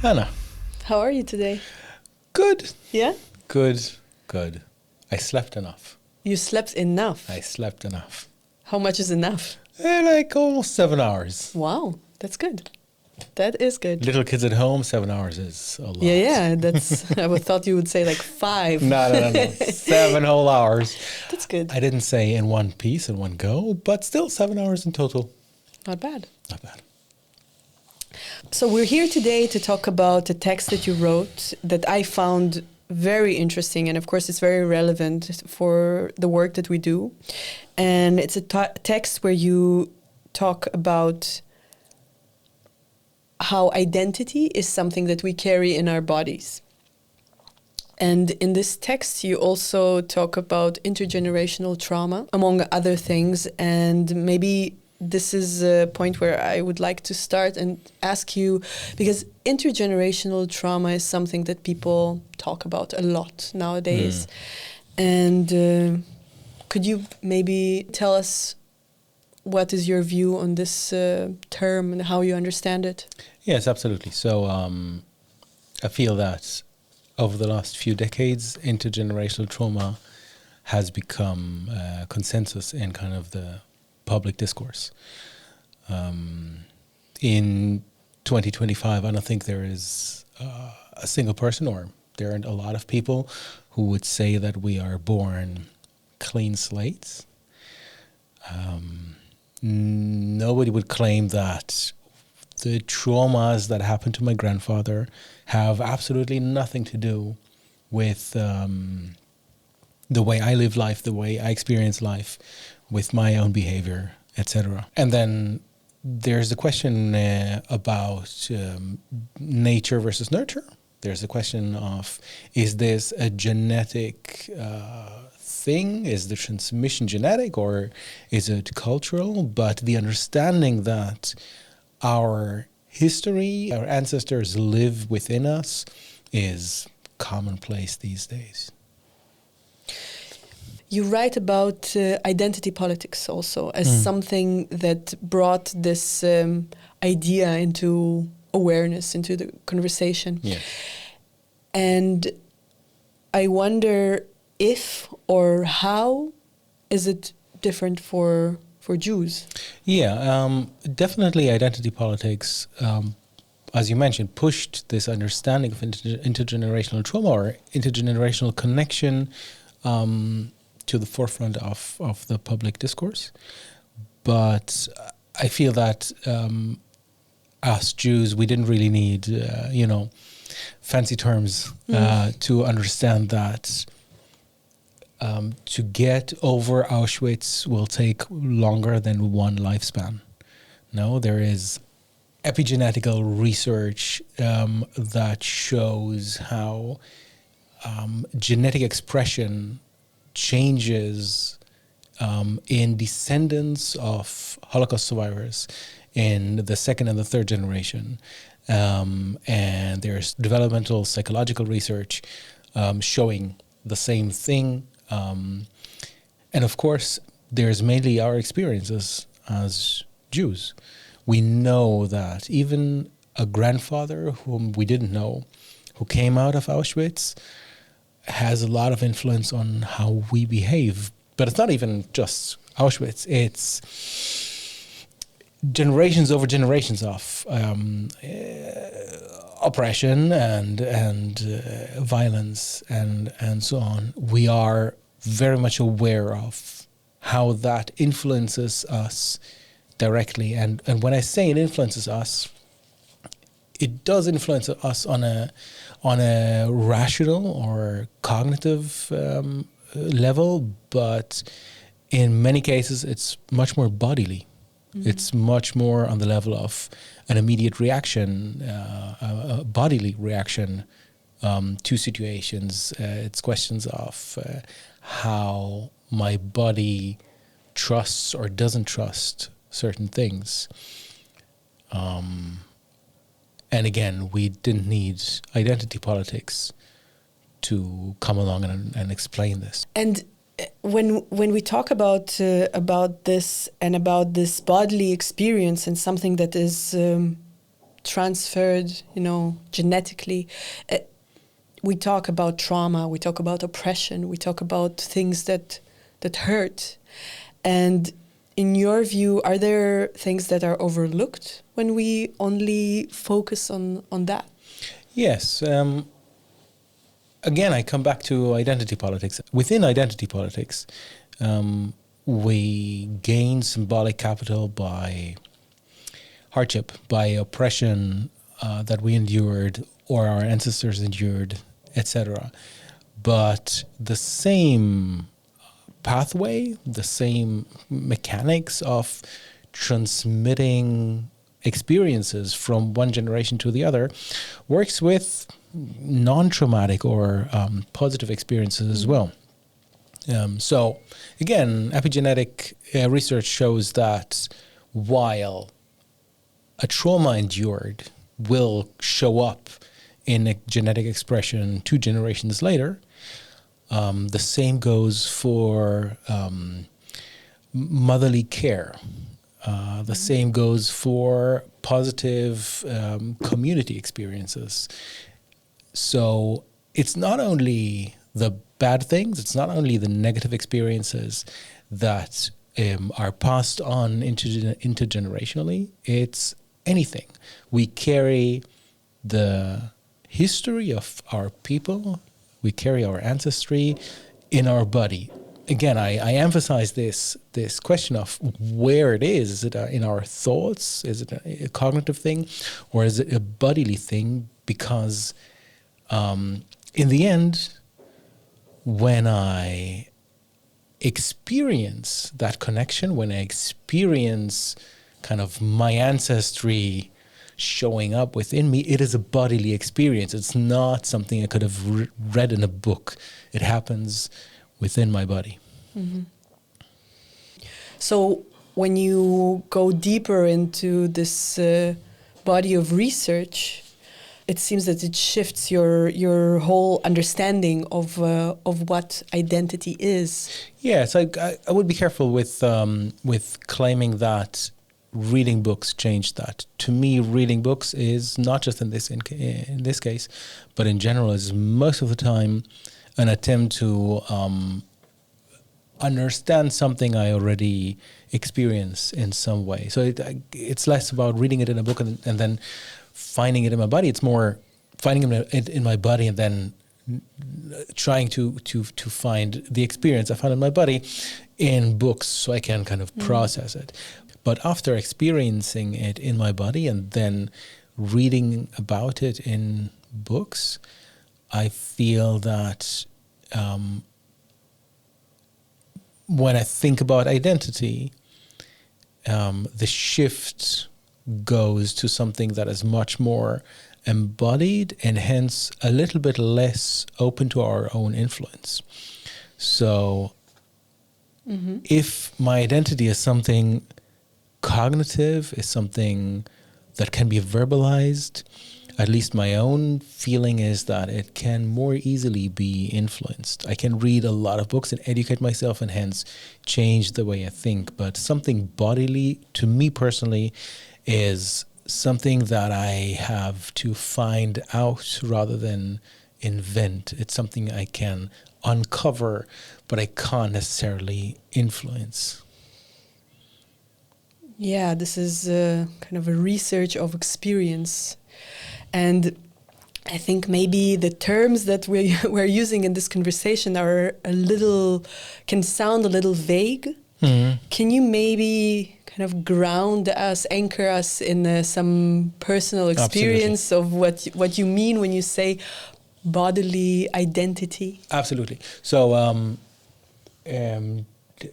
Anna. How are you today? Good. Yeah? Good. I slept enough. You slept enough? I slept enough. How much is enough? Like almost 7 hours. Wow, that's good. That is good. Little kids at home, 7 hours is a lot. Yeah, that's, I thought you would say like 5. No. 7 whole hours. That's good. I didn't say in one piece, in one go, but still 7 hours in total. Not bad. Not bad. So we're here today to talk about a text that you wrote that I found very interesting, and of course it's very relevant for the work that we do. And it's a text where you talk about how identity is something that we carry in our bodies. And in this text, you also talk about intergenerational trauma, among other things. And maybe this is a point where I would like to start and ask you, because intergenerational trauma is something that people talk about a lot nowadays. And could you maybe tell us what is your view on this term and how you understand it? Yes, absolutely. So I feel that over the last few decades, intergenerational trauma has become consensus in kind of the public discourse. In 2025, I don't think there is a single person, or there aren't a lot of people who would say that we are born clean slates. Nobody would claim that the traumas that happened to my grandfather have absolutely nothing to do with the way I live life, the way I experience life, with my own behavior, etc. And then there's the question about nature versus nurture. There's the question of, is this a genetic thing? Is the transmission genetic, or is it cultural? But the understanding that our history, our ancestors live within us is commonplace these days. You write about identity politics also as something that brought this idea into awareness, into the conversation. Yeah. And I wonder if or how is it different for Jews? Yeah, definitely identity politics, as you mentioned, pushed this understanding of intergenerational trauma or intergenerational connection to the forefront of the public discourse. But I feel that us Jews, we didn't really need, fancy terms to understand that to get over Auschwitz will take longer than one lifespan. No, there is epigenetical research that shows how genetic expression changes in descendants of Holocaust survivors in the second and the third generation. And there's developmental psychological research showing the same thing. And of course, there's mainly our experiences as Jews. We know that even a grandfather whom we didn't know, who came out of Auschwitz, has a lot of influence on how we behave. But it's not even just Auschwitz. It's generations over generations of oppression and violence and so on. We are very much aware of how that influences us directly. And when I say it influences us, it does influence us on a rational or cognitive level, but in many cases it's much more bodily. It's much more on the level of an immediate reaction, a bodily reaction to situations. It's questions of how my body trusts or doesn't trust certain things. And again, we didn't need identity politics to come along and explain this. And when we talk about this and about this bodily experience and something that is transferred, genetically. We talk about trauma, we talk about oppression, we talk about things that hurt. And in your view, are there things that are overlooked when we only focus on that? Yes. Again, I come back to identity politics. Within identity politics, we gain symbolic capital by hardship, by oppression that we endured or our ancestors endured, etc. But the same pathway, the same mechanics of transmitting experiences from one generation to the other works with non-traumatic or positive experiences as well. So again, epigenetic research shows that while a trauma endured will show up in a genetic expression 2 generations later, the same goes for motherly care. The same goes for positive community experiences. So it's not only the bad things, it's not only the negative experiences that are passed on intergenerationally, it's anything. We carry the history of our people, we carry our ancestry in our body. Again, I emphasize this question of where it is. Is it in our thoughts? Is it a cognitive thing? Or is it a bodily thing? Because in the end, when I experience that connection, when I experience kind of my ancestry showing up within me, it is a bodily experience. It's not something I could have read in a book. It happens within my body. Mm-hmm. So when you go deeper into this body of research, it seems that it shifts your whole understanding of what identity is. Yes, I would be careful with claiming that reading books changed that. To me, reading books is not just in this case, but in general, is most of the time an attempt to understand something I already experience in some way. So it's less about reading it in a book and then finding it in my body. It's more finding it in my body and then trying to find the experience I found in my body in books so I can kind of process it. But after experiencing it in my body and then reading about it in books, I feel that when I think about identity, the shift goes to something that is much more embodied and hence a little bit less open to our own influence. So if my identity is something cognitive, is something that can be verbalized, at least my own feeling is that it can more easily be influenced. I can read a lot of books and educate myself and hence change the way I think. But something bodily, to me personally, is something that I have to find out rather than invent. It's something I can uncover, but I can't necessarily influence. Yeah, this is kind of a research of experience. And I think maybe the terms that we're using in this conversation can sound a little vague. Mm-hmm. Can you maybe kind of ground us, anchor us in some personal experience of what you mean when you say bodily identity? Absolutely. So,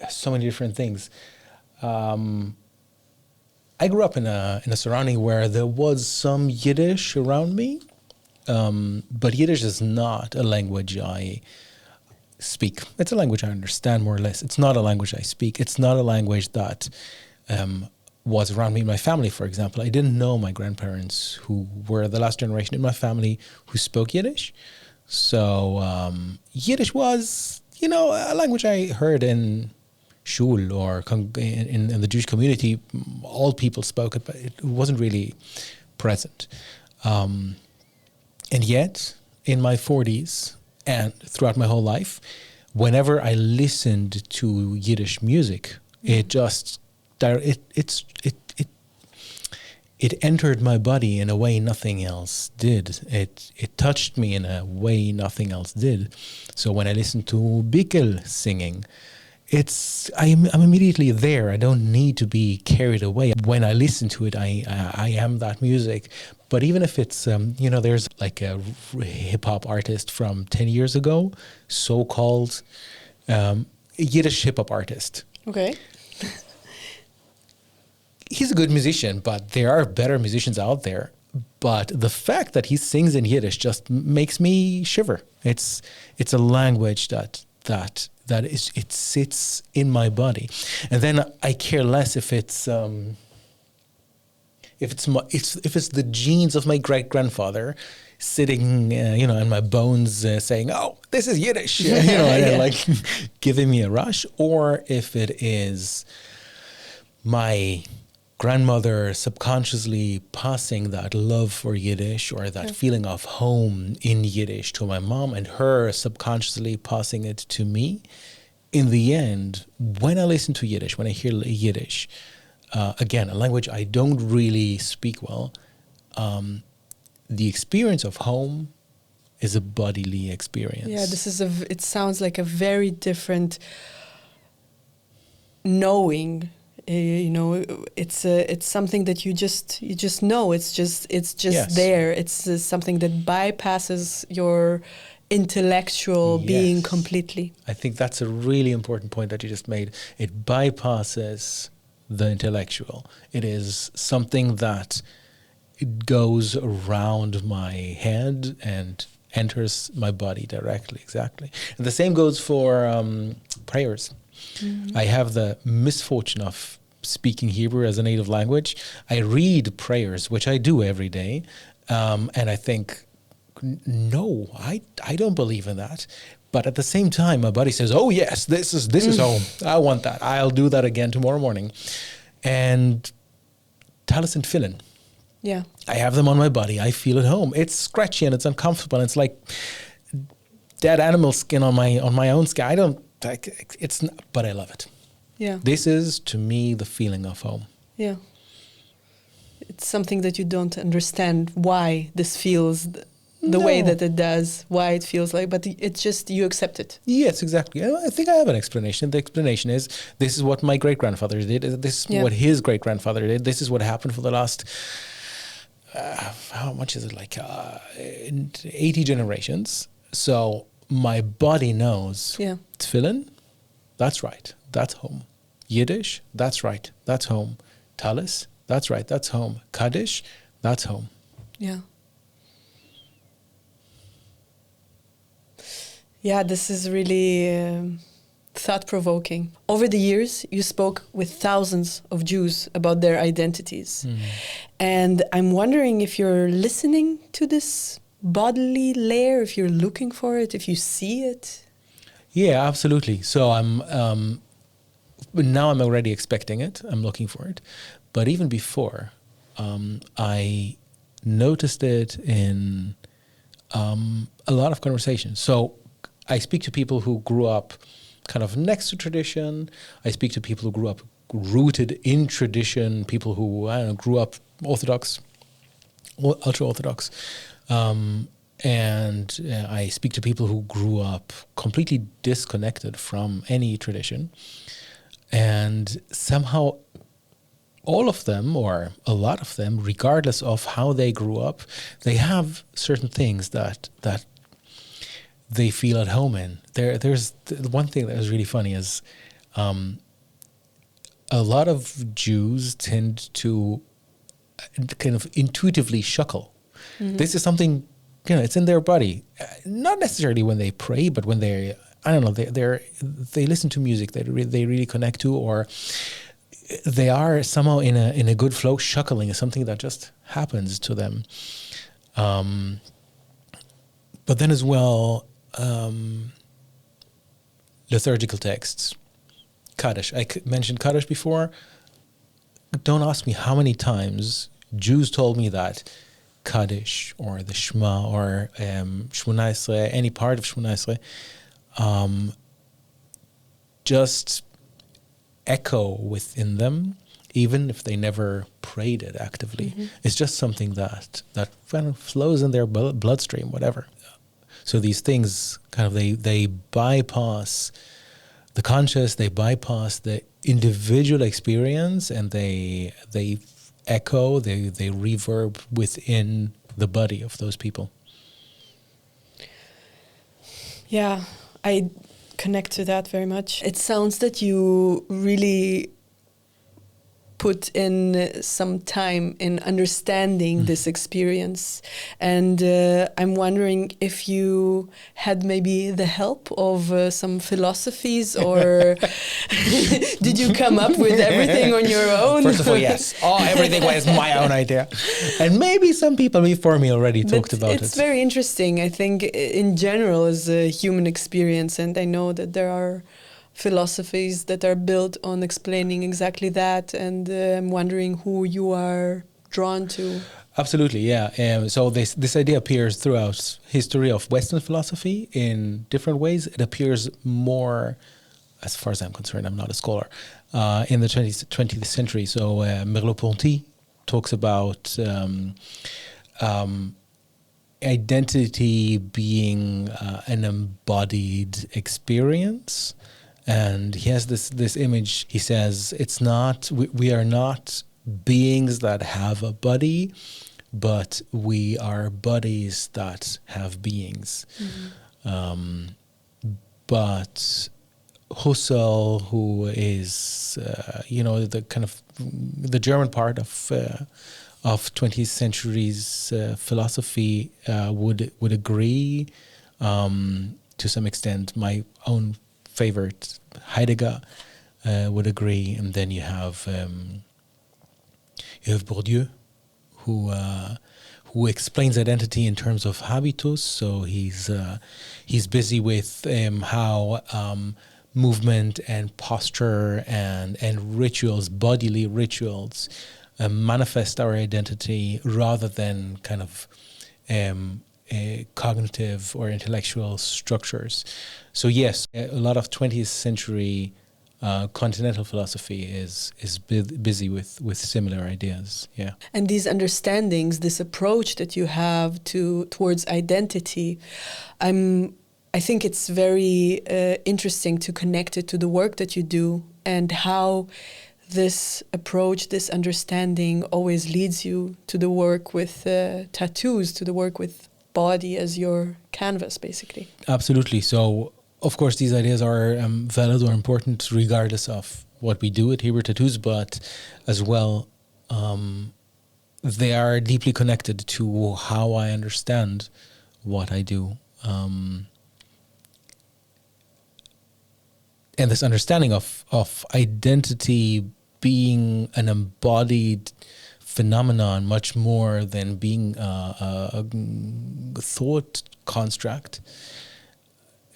so many different things. I grew up in a surrounding where there was some Yiddish around me, but Yiddish is not a language I speak. It's a language I understand more or less. It's not a language I speak. It's not a language that was around me in my family, for example. I didn't know my grandparents, who were the last generation in my family who spoke Yiddish. So Yiddish was, a language I heard in shul or in the Jewish community. All people spoke it, but it wasn't really present. And yet, in my 40s and throughout my whole life, whenever I listened to Yiddish music, it just it entered my body in a way nothing else did. It touched me in a way nothing else did. So when I listen to Bickel singing, I'm immediately there. I don't need to be carried away. When I listen to it, I am that music. But even if it's, there's like a hip hop artist from 10 years ago, so-called Yiddish hip hop artist. Okay. He's a good musician, but there are better musicians out there. But the fact that he sings in Yiddish just makes me shiver. It's a language that it sits in my body, and then I care less if it's the genes of my great grandfather sitting, in my bones, saying, "Oh, this is Yiddish," and like giving me a rush, or if it is my grandmother subconsciously passing that love for Yiddish or that feeling of home in Yiddish to my mom, and her subconsciously passing it to me. In the end, when I listen to Yiddish, when I hear Yiddish, again, a language I don't really speak well, the experience of home is a bodily experience. Yeah, it sounds like a very different knowing. It's something that you just know. It's just yes. There. It's something that bypasses your intellectual being completely. I think that's a really important point that you just made. It bypasses the intellectual. It is something that it goes around my head and enters my body directly. Exactly. And the same goes for prayers. Mm-hmm. I have the misfortune of speaking Hebrew as a native language. I read prayers, which I do every day, and I think, no, I don't believe in that. But at the same time, my body says, "Oh yes, this is home. I want that. I'll do that again tomorrow morning." And Tallis and Tfillin. Yeah, I have them on my body. I feel at home. It's scratchy and it's uncomfortable. And it's like dead animal skin on my own skin. I don't. It's not, but I love it. Yeah. This is, to me, the feeling of home. Yeah. It's something that you don't understand why this feels the way that it does, why it feels like, but it's just, you accept it. Yes, exactly. I think I have an explanation. The explanation is, this is what my great-grandfather did. This is what his great-grandfather did. This is what happened for the last, how much is it, like 80 generations. So my body knows. Yeah. Tfillin, that's right, that's home. Yiddish, that's right, that's home. Tallis, that's right, that's home. Kaddish, that's home. Yeah. Yeah, this is really thought-provoking. Over the years, you spoke with thousands of Jews about their identities. Mm. And I'm wondering if you're listening to this bodily layer, if you're looking for it, if you see it. Yeah, absolutely. So now I'm already expecting it. I'm looking for it. But even before, I noticed it in a lot of conversations. So I speak to people who grew up kind of next to tradition. I speak to people who grew up rooted in tradition, people who, grew up Orthodox, ultra-Orthodox. And I speak to people who grew up completely disconnected from any tradition. And somehow all of them, or a lot of them, regardless of how they grew up, they have certain things that they feel at home in. There's one thing that was really funny is a lot of Jews tend to kind of intuitively shuckle. Mm-hmm. This is something, it's in their body. Not necessarily when they pray, but when they listen to music that they really connect to, or they are somehow in a good flow. Shuckling is something that just happens to them. But then as well, liturgical texts. Kaddish. I mentioned Kaddish before. Don't ask me how many times Jews told me that Kaddish or the Shema or Shmona Esrei, any part of Shmona Esrei, just echo within them, even if they never prayed it actively. Mm-hmm. It's just something that kind of flows in their bloodstream, whatever. So these things kind of they bypass the conscious, they bypass the individual experience, and they echo, they reverb within the body of those people. Yeah, I connect to that very much. It sounds that you really put in some time in understanding this experience. And I'm wondering if you had maybe the help of some philosophies, or did you come up with everything on your own? First of all, yes. Everything was my own idea. And maybe some people before me already talked about it. It's very interesting, I think, in general, as a human experience. And I know that there are philosophies that are built on explaining exactly that, and I'm wondering who you are drawn to. Absolutely, yeah. So this idea appears throughout history of Western philosophy in different ways. It appears more, as far as I'm concerned, I'm not a scholar, in the 20th century. So Merleau Ponty talks about identity being an embodied experience. And he has this image. He says, it's not, we are not beings that have a body, but we are bodies that have beings. Mm-hmm. But Husserl, who is, the kind of the German part of 20th century's philosophy, would agree to some extent. My own favorite, Heidegger, would agree, and then you have Bourdieu, who explains identity in terms of habitus. So he's busy with how movement and posture and rituals, bodily rituals, manifest our identity rather than kind of cognitive or intellectual structures. So yes, a lot of 20th century continental philosophy is busy with similar ideas. Yeah. And these understandings, this approach that you have towards identity, I think it's very interesting to connect it to the work that you do, and how this approach, this understanding always leads you to the work with tattoos, to the work with body as your canvas, basically. Absolutely. So, of course, these ideas are valid or important regardless of what we do at Hebrew Tattoos, but as well, they are deeply connected to how I understand what I do. And this understanding of identity being an embodied phenomenon much more than being a thought construct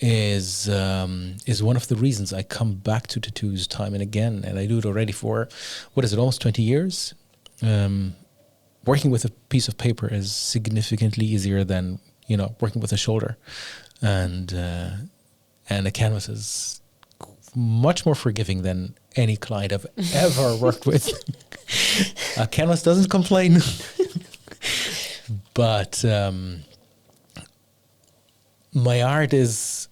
is one of the reasons I come back to tattoos time and again, and I do it already for almost 20 years. Working with a piece of paper is significantly easier than working with a shoulder, and a canvas is much more forgiving than any client I've ever worked with. A canvas doesn't complain. But my art is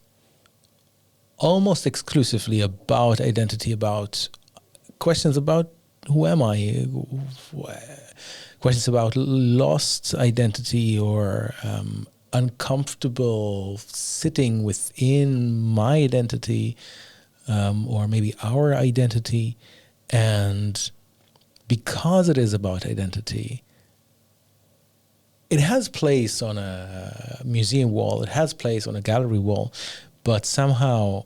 almost exclusively about identity, about questions about who am I, questions about lost identity or uncomfortable sitting within my identity, or maybe our identity. And because it is about identity, it has place on a museum wall, it has place on a gallery wall, but somehow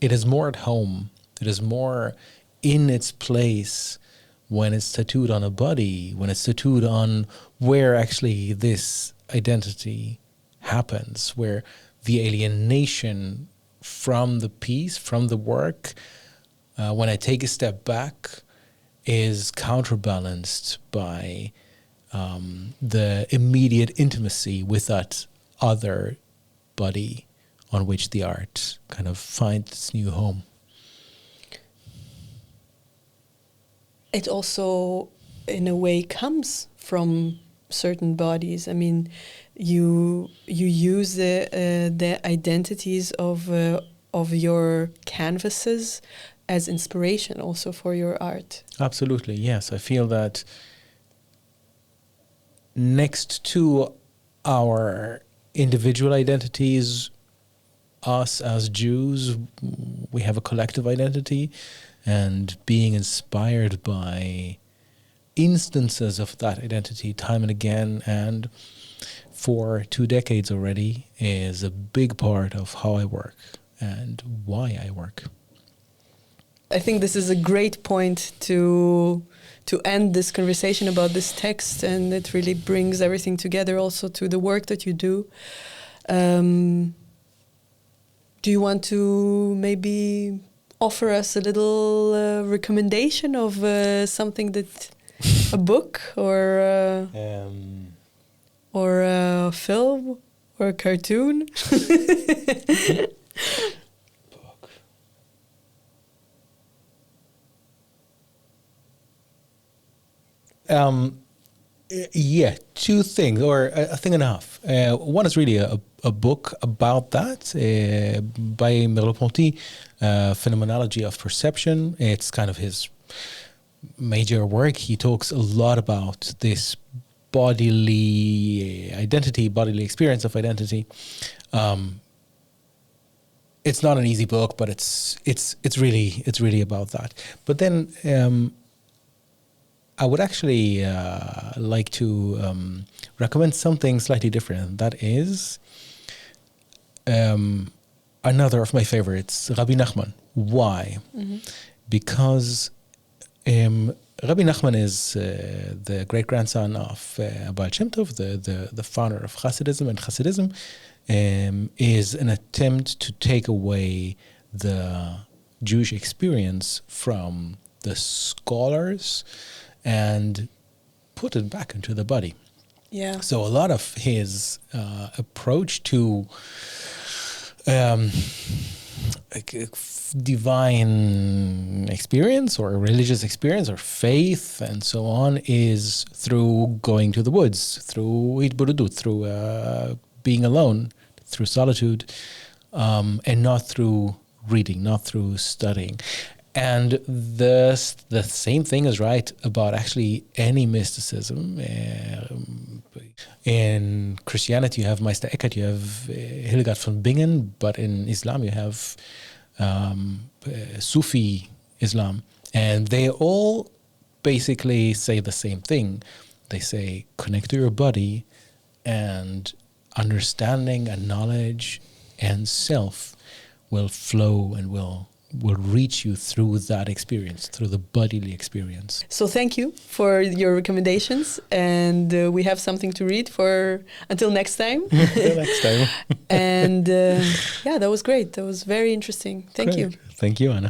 it is more at home, it is more in its place when it's tattooed on a body, when it's tattooed on where actually this identity happens, where the alienation from the piece, from the work, when I take a step back, is counterbalanced by the immediate intimacy with that other body on which the art kind of finds its new home. It also, in a way, comes from certain bodies. I mean, you use the identities of your canvases as inspiration also for your art. Absolutely, yes. I feel that next to our individual identities, us as Jews, we have a collective identity, and being inspired by instances of that identity time and again, and for 2 decades already, is a big part of how I work and why I work. I think this is a great point to end this conversation about this text, and it really brings everything together also to the work that you do. Do you want to maybe offer us a little recommendation of something that, a book or a film or a cartoon? Book. Yeah, 2 things, or a thing and a half. One is really a book about that by Merleau Ponty, Phenomenology of Perception. It's kind of his major work. He talks a lot about this bodily identity, bodily experience of identity. It's not an easy book, but it's really about that. But then I would actually like to recommend something slightly different. That is another of my favorites, Rabbi Nachman. Why? Mm-hmm. Because Rabbi Nachman is the great-grandson of Baal Shem Tov, the founder of Hasidism, and Hasidism is an attempt to take away the Jewish experience from the scholars and put it back into the body. Yeah. So a lot of his approach to divine experience or religious experience or faith and so on is through going to the woods, through hitbodedut, through being alone, through solitude, and not through reading, not through studying. And the same thing is right about actually any mysticism. In Christianity, you have Meister Eckhart, you have Hildegard von Bingen, but in Islam, you have Sufi Islam. And they all basically say the same thing. They say, connect to your body, and understanding and knowledge and self will flow and will reach you through that experience, through the bodily experience. So thank you for your recommendations, and we have something to read for until next time. Until next time. And yeah, that was great. That was very interesting. Thank you. Thank you, Anna.